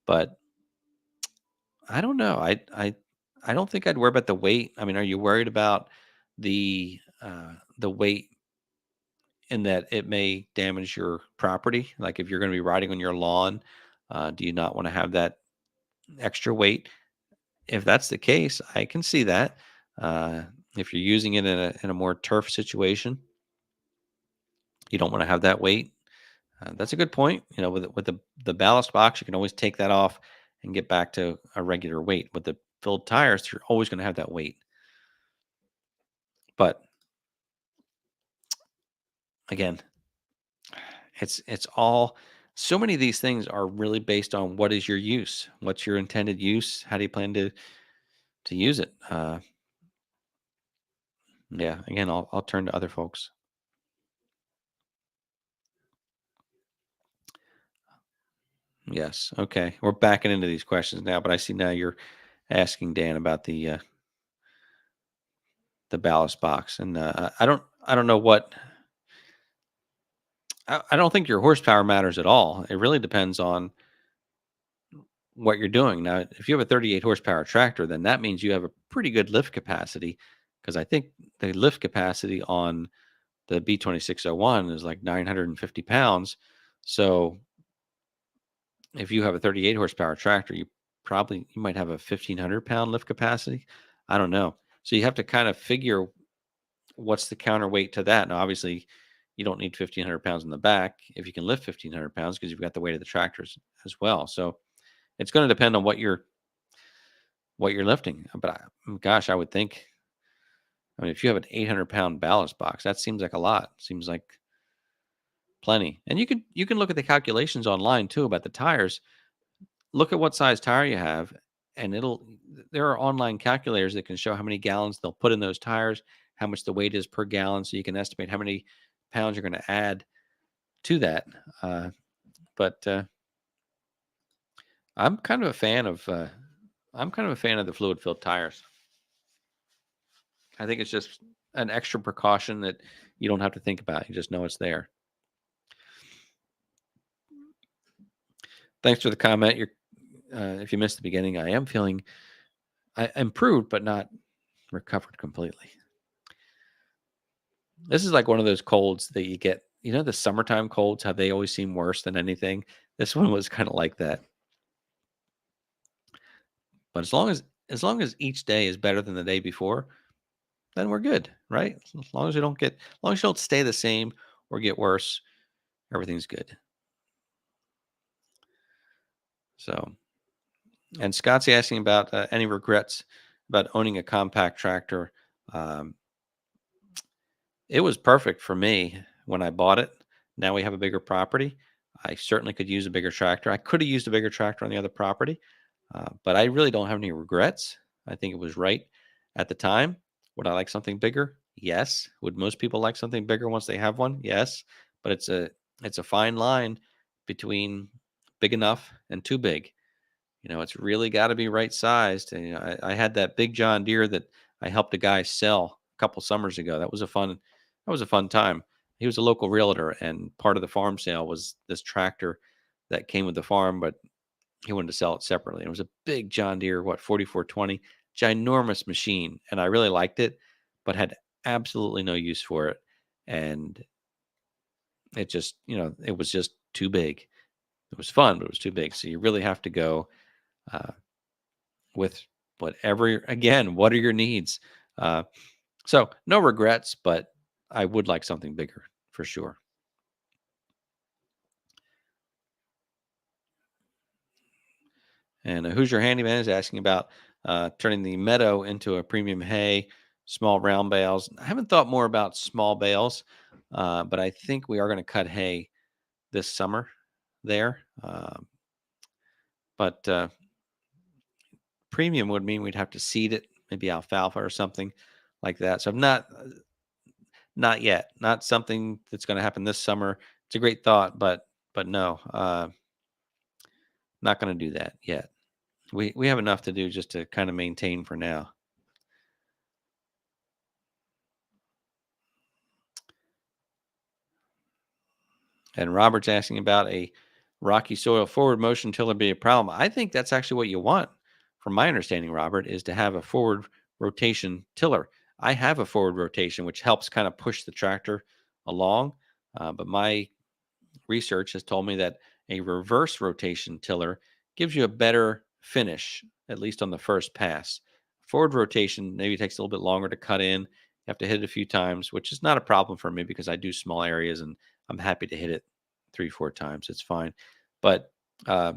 But I don't know. I don't think I'd worry about the weight. I mean, are you worried about the weight in that it may damage your property? Like if you're going to be riding on your lawn, do you not want to have that extra weight? If that's the case, I can see that. Uh, if you're using it in a more turf situation, you don't want to have that weight. That's a good point. With the ballast box, you can always take that off and get back to a regular weight. With the filled tires, you're always going to have that weight. But again, it's all, so many of these things are really based on what is your use, what's your intended use, how do you plan to use it. Yeah, again, I'll turn to other folks. Yes. Okay. We're backing into these questions now, but I see now you're asking Dan about the ballast box, and I don't know what I don't think your horsepower matters at all. It really depends on what you're doing. Now, if you have a 38 horsepower tractor, then that means you have a pretty good lift capacity. because I think the lift capacity on the B2601 is like 950 pounds. So if you have a 38 horsepower tractor, you might have a 1,500 pound lift capacity. I don't know. So you have to kind of figure what's the counterweight to that. Now, obviously, you don't need 1,500 pounds in the back if you can lift 1,500 pounds because you've got the weight of the tractors as well. So it's going to depend on what you're lifting. But gosh, I would think. I mean, if you have an 800-pound ballast box, that seems like a lot. Seems like plenty. And you can look at the calculations online too about the tires. Look at what size tire you have, and there are online calculators that can show how many gallons they'll put in those tires, how much the weight is per gallon, so you can estimate how many pounds you're going to add to that. But I'm kind of a fan of the fluid filled tires. I think it's just an extra precaution that you don't have to think about. You just know it's there. Thanks for the comment. If you missed the beginning, I am feeling I improved, but not recovered completely. This is like one of those colds that you get, the summertime colds, how they always seem worse than anything. This one was kind of like that. But as long as each day is better than the day before, then we're good, right? As long as as long as you don't stay the same or get worse, everything's good. So, and Scott's asking about any regrets about owning a compact tractor. Um, it was perfect for me when I bought it. Now we have a bigger property. I certainly could use a bigger tractor. I could have used a bigger tractor on the other property, but I really don't have any regrets. I think it was right at the time. Would I like something bigger? Yes. Would most people like something bigger once they have one? Yes. But it's a fine line between big enough and too big. It's really got to be right sized. And I had that big John Deere that I helped a guy sell a couple summers ago. That was a fun time. He was a local realtor, and part of the farm sale was this tractor that came with the farm, but he wanted to sell it separately. It was a big John Deere, 4420, ginormous machine, and I really liked it, but had absolutely no use for it. And it was just too big. It was fun, but it was too big. So you really have to go uh, with what are your needs? Uh, so no regrets, but I would like something bigger for sure. And who's your handyman is asking about turning the meadow into a premium hay, small round bales. I haven't thought more about small bales, but I think we are going to cut hay this summer there. But premium would mean we'd have to seed it, maybe alfalfa or something like that. So I'm not yet, not something that's going to happen this summer. It's a great thought, but no, not going to do that yet. We have enough to do just to kind of maintain for now. And Robert's asking about a rocky soil forward motion tiller be a problem. I think that's actually what you want, from my understanding, Robert, is to have a forward rotation tiller. I have a forward rotation, which helps kind of push the tractor along. But my research has told me that a reverse rotation tiller gives you a better finish, at least on the first pass. Forward rotation maybe takes a little bit longer to cut in. You have to hit it a few times, which is not a problem for me because I do small areas and I'm happy to hit it 3, 4 times. It's fine. But uh,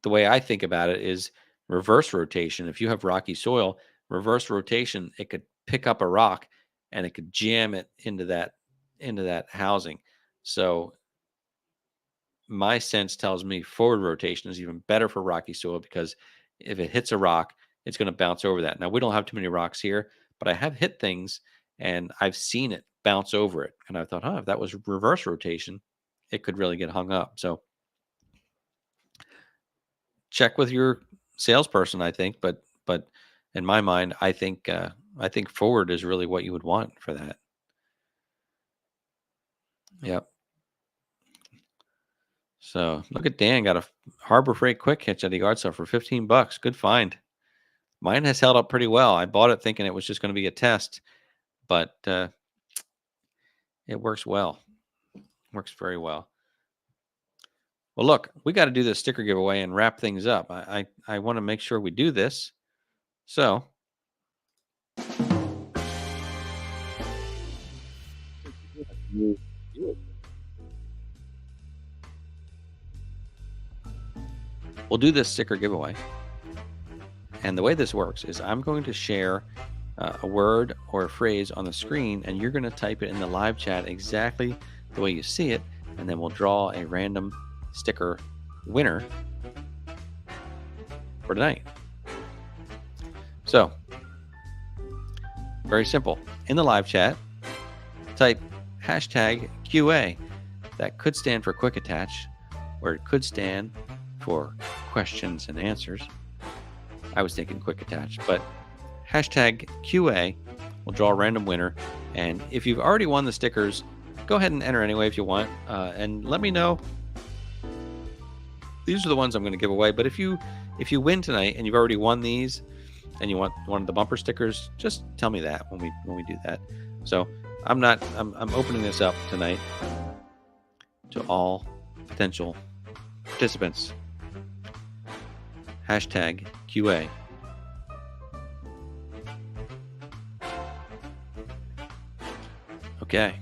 the way I think about it is reverse rotation. If you have rocky soil, reverse rotation, it could pick up a rock and it could jam it into that housing. So my sense tells me forward rotation is even better for rocky soil because if it hits a rock, it's going to bounce over that. Now, we don't have too many rocks here, but I have hit things and I've seen it bounce over it. And I thought, if that was reverse rotation, it could really get hung up. So check with your salesperson, I think. But in my mind, I think forward is really what you would want for that. Yep. So look at Dan got a Harbor Freight quick hitch at the yard sale for $15. Good find. Mine has held up pretty well. I bought it thinking it was just going to be a test, but it works well. Works very well. Well, look, we got to do this sticker giveaway and wrap things up. I want to make sure we do this. So we'll do this sticker giveaway. And the way this works is I'm going to share a word or a phrase on the screen, and you're going to type it in the live chat exactly the way you see it, and then we'll draw a random sticker winner for tonight. So, very simple. In the live chat, type hashtag QA. That could stand for quick attach, or it could stand for questions and answers. I was thinking quick attach, but hashtag QA will draw a random winner. And if you've already won the stickers, go ahead and enter anyway if you want, and let me know. These are the ones I'm going to give away. But if you win tonight and you've already won these, and you want one of the bumper stickers, just tell me that when we do that. So I'm opening this up tonight to all potential participants. Hashtag QA. Okay.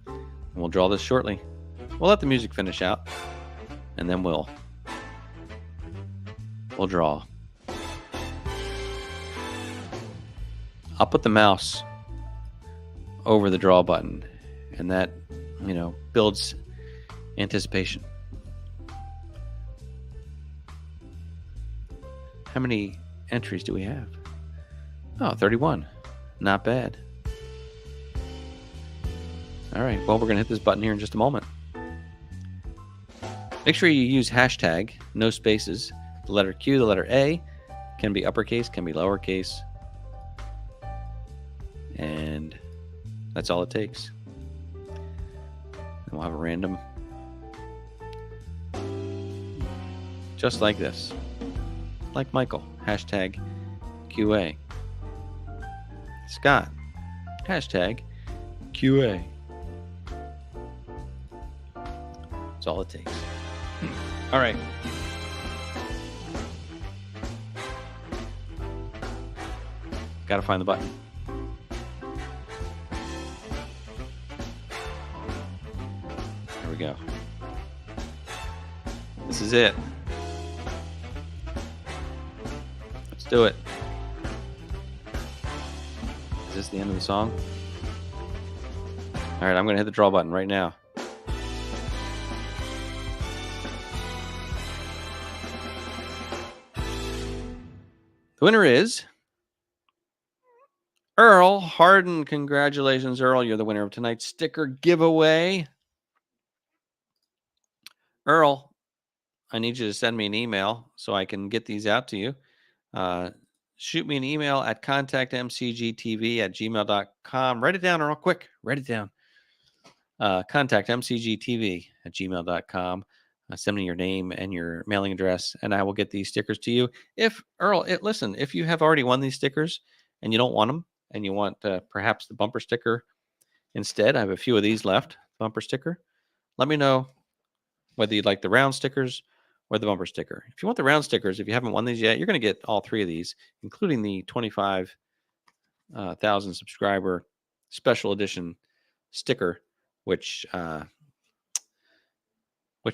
And we'll draw this shortly. We'll let the music finish out, and then we'll draw. I'll put the mouse over the draw button, and that, builds anticipation. How many entries do we have? Oh, 31. Not bad. All right. Well, we're going to hit this button here in just a moment. Make sure you use hashtag, no spaces. The letter Q, the letter A, can be uppercase, can be lowercase. And that's all it takes. And we'll have a random. Just like this. Like Michael, hashtag QA. Scott, hashtag QA. That's all it takes. All right. Got to find the button. There we go. This is it. Let's do it. Is this the end of the song? All right, I'm going to hit the draw button right now. The winner is Earl Harden. Congratulations, Earl. You're the winner of tonight's sticker giveaway. Earl, I need you to send me an email so I can get these out to you. Shoot me an email at contactmcgtv@gmail.com. Write it down, Earl. Quick, write it down. Contactmcgtv@gmail.com. Send me your name and your mailing address, and I will get these stickers to you. If Earl, listen, if you have already won these stickers and you don't want them, and you want perhaps the bumper sticker instead, I have a few of these left. Bumper sticker. Let me know whether you'd like the round stickers or the bumper sticker. If you want the round stickers, if you haven't won these yet, you're going to get all three of these, including the 25,000 subscriber special edition sticker, which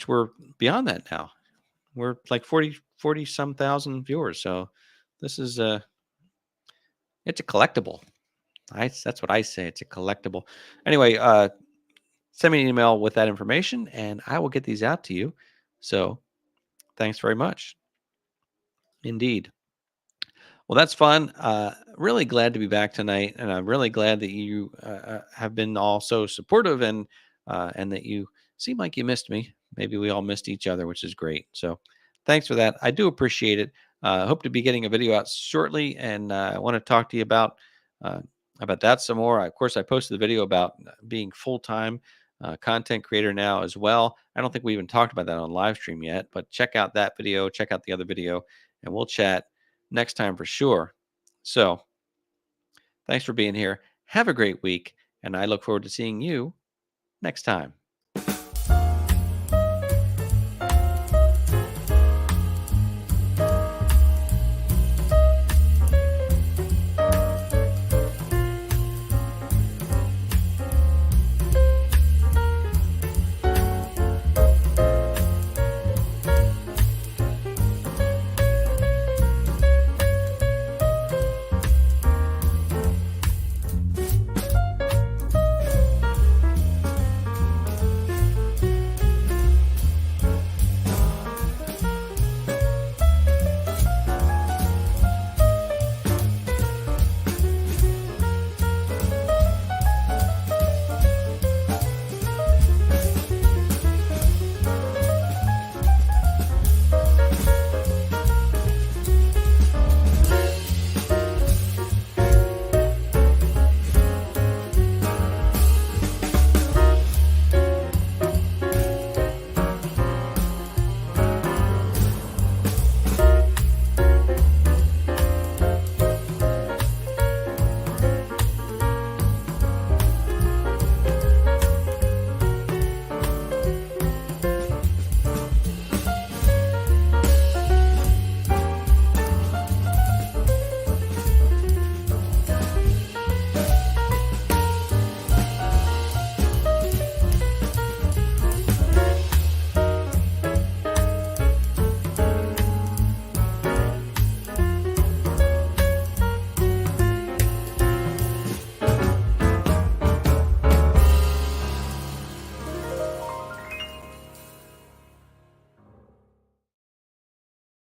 we're beyond that now. We're like 40 some thousand viewers. So this is it's a collectible. That's what I say. It's a collectible. Anyway, send me an email with that information, and I will get these out to you. So thanks very much. Indeed. Well, that's fun. Really glad to be back tonight, and I'm really glad that you have been all so supportive and that you seem like you missed me. Maybe we all missed each other, which is great. So thanks for that. I do appreciate it. Hope to be getting a video out shortly, and I want to talk to you about that some more. Of course, I posted the video about being full-time content creator now as well. I don't think we even talked about that on live stream yet, but check out that video, check out the other video, and we'll chat next time for sure. So thanks for being here. Have a great week, and I look forward to seeing you next time.